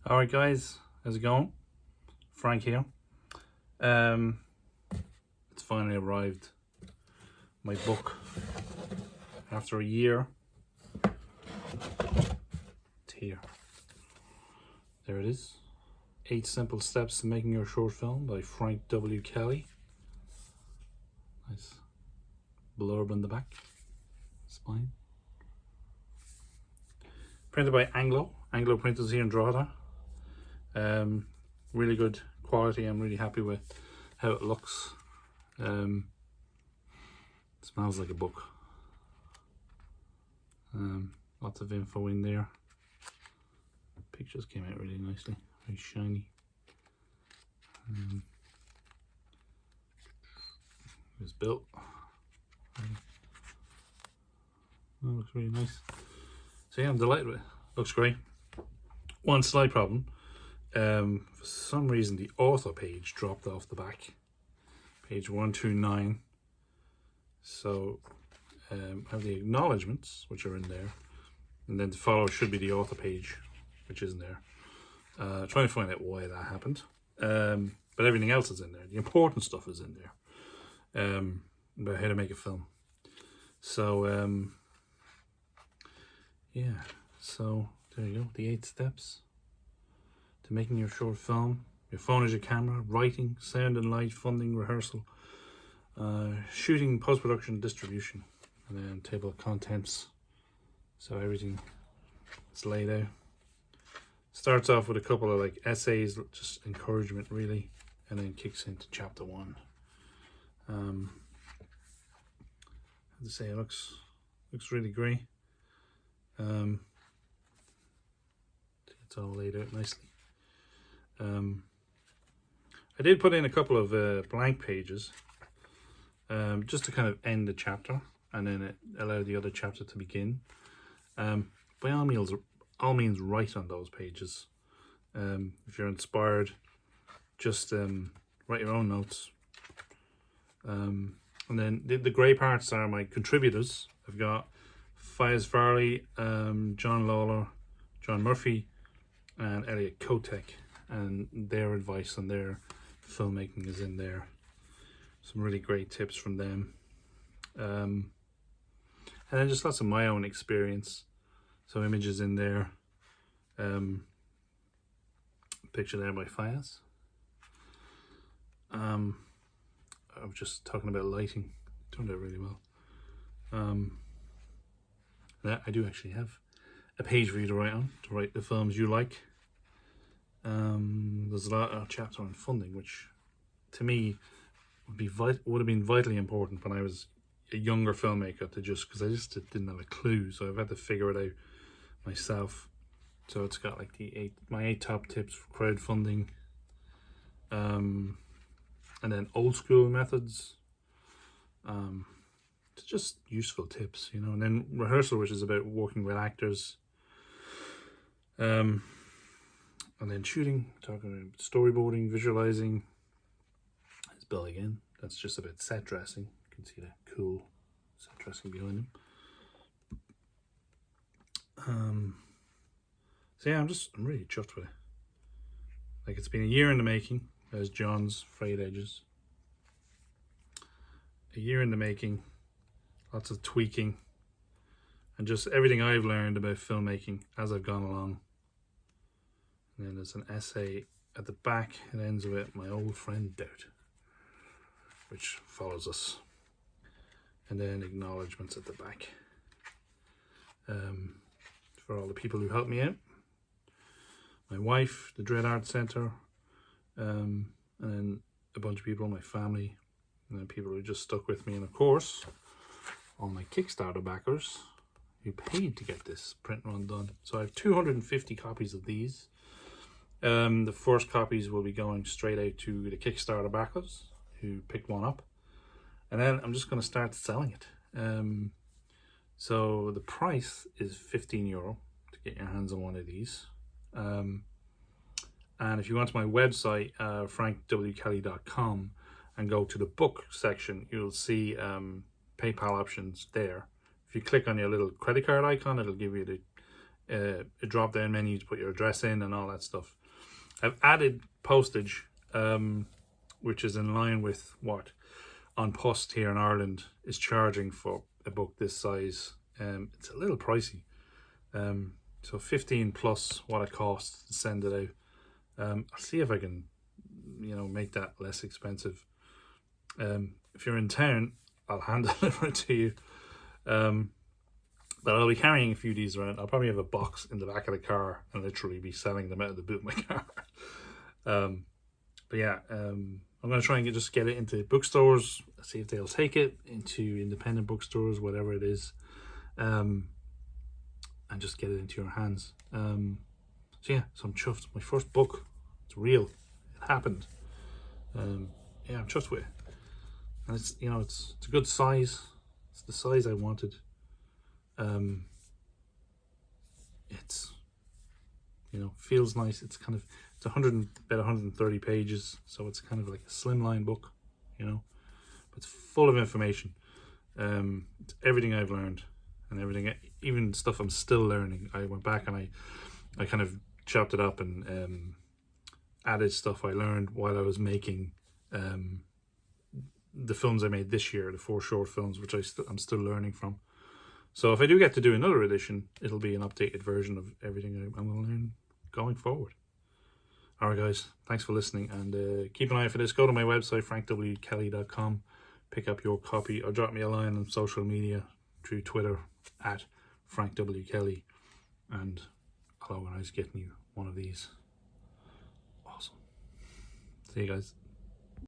Alright guys, how's it going? Frank here. It's finally arrived. My book. After a year. It's here. There it is. 8 Simple Steps to Making Your Short Film by Frank W. Kelly. Nice blurb on the back. Spine. Printed by Anglo Printers here in Drogheda. Really good quality. I'm really happy with how it looks. It smells like a book. Lots of info in there. Pictures came out really nicely, very shiny. It was built. Oh, looks really nice. So yeah, I'm delighted with it. Looks great. One slight problem. For some reason the author page dropped off the back. Page 129. So I have the acknowledgements, which are in there. And then to follow should be the author page, which isn't there. Trying to find out why that happened. But everything else is in there. The important stuff is in there. About how to make a film. So yeah, so there you go, the 8 steps to making your short film. Your phone is your camera, writing, sound and light, funding, rehearsal, shooting, post-production, distribution, and then table of contents. So everything is laid out. Starts off with a couple of like essays, just encouragement really, and then kicks into chapter 1. I have to say it looks really great. It's all laid out nicely. I did put in a couple of blank pages just to kind of end the chapter, and then it allowed the other chapter to begin. By all means write on those pages. If you're inspired, just write your own notes. And then the grey parts are my contributors. I've got Faiz Farley, John Lawler, John Murphy, and Elliot Kotek, and their advice on their filmmaking is in there. Some really great tips from them. And then just lots of my own experience. Some images in there. Picture there by Faiz. I was just talking about lighting. It turned out really well. I do actually have a page for you to write on, to write the films you like. There's a chapter on funding, which to me would have been vitally important when I was a younger filmmaker, because I just didn't have a clue, so I've had to figure it out myself. So it's got like my 8 top tips for crowdfunding, and then old school methods. It's just useful tips, you know. And then rehearsal, which is about working with actors. And then shooting, talking about storyboarding, visualizing. It's Bill again. That's just about set dressing. You can see that cool set dressing behind him. So yeah, I'm really chuffed with it. Like, it's been a year in the making. There's John's frayed edges. A year in the making. Lots of tweaking. And just everything I've learned about filmmaking as I've gone along. And then there's an essay at the back. It ends with my old friend Doubt, which follows us. And then acknowledgements at the back. For all the people who helped me out. My wife, the Dread Art Centre, and then a bunch of people, my family, and then people who just stuck with me. And of course, all my Kickstarter backers who paid to get this print run done. So I have 250 copies of these. The first copies will be going straight out to the Kickstarter backers who picked one up, and then I'm just going to start selling it. So the price is €15 to get your hands on one of these. And if you go onto my website, frankwkelly.com, and go to the book section, you'll see PayPal options there. If you click on your little credit card icon, it'll give you a drop down menu to put your address in and all that stuff. I've added postage, which is in line with what On Post here in Ireland is charging for a book this size. It's a little pricey. So 15 plus what it costs to send it out. I'll see if I can, make that less expensive. If you're in town, I'll hand deliver it to you. But I'll be carrying a few of these around. I'll probably have a box in the back of the car and literally be selling them out of the boot of my car. But yeah, I'm going to try and just get it into bookstores, see if they'll take it, into independent bookstores, whatever it is, and just get it into your hands. So yeah, so I'm chuffed. My first book, it's real. It happened. Yeah, I'm chuffed with it. And it's, it's a good size. It's the size I wanted. It's, feels nice. It's kind of, it's about 130 pages, so it's kind of like a slimline book, but it's full of information. It's everything I've learned and everything, even stuff I'm still learning. I went back and I kind of chopped it up and added stuff I learned while I was making the films I made this year, the 4 short films, which I'm still learning from. So if I do get to do another edition, it'll be an updated version of everything I'm going to learn going forward. All right, guys, thanks for listening, and keep an eye out for this. Go to my website, frankwkelly.com, pick up your copy, or drop me a line on social media through Twitter at frankwkelly, and I'll organize getting you one of these. Awesome. See you guys.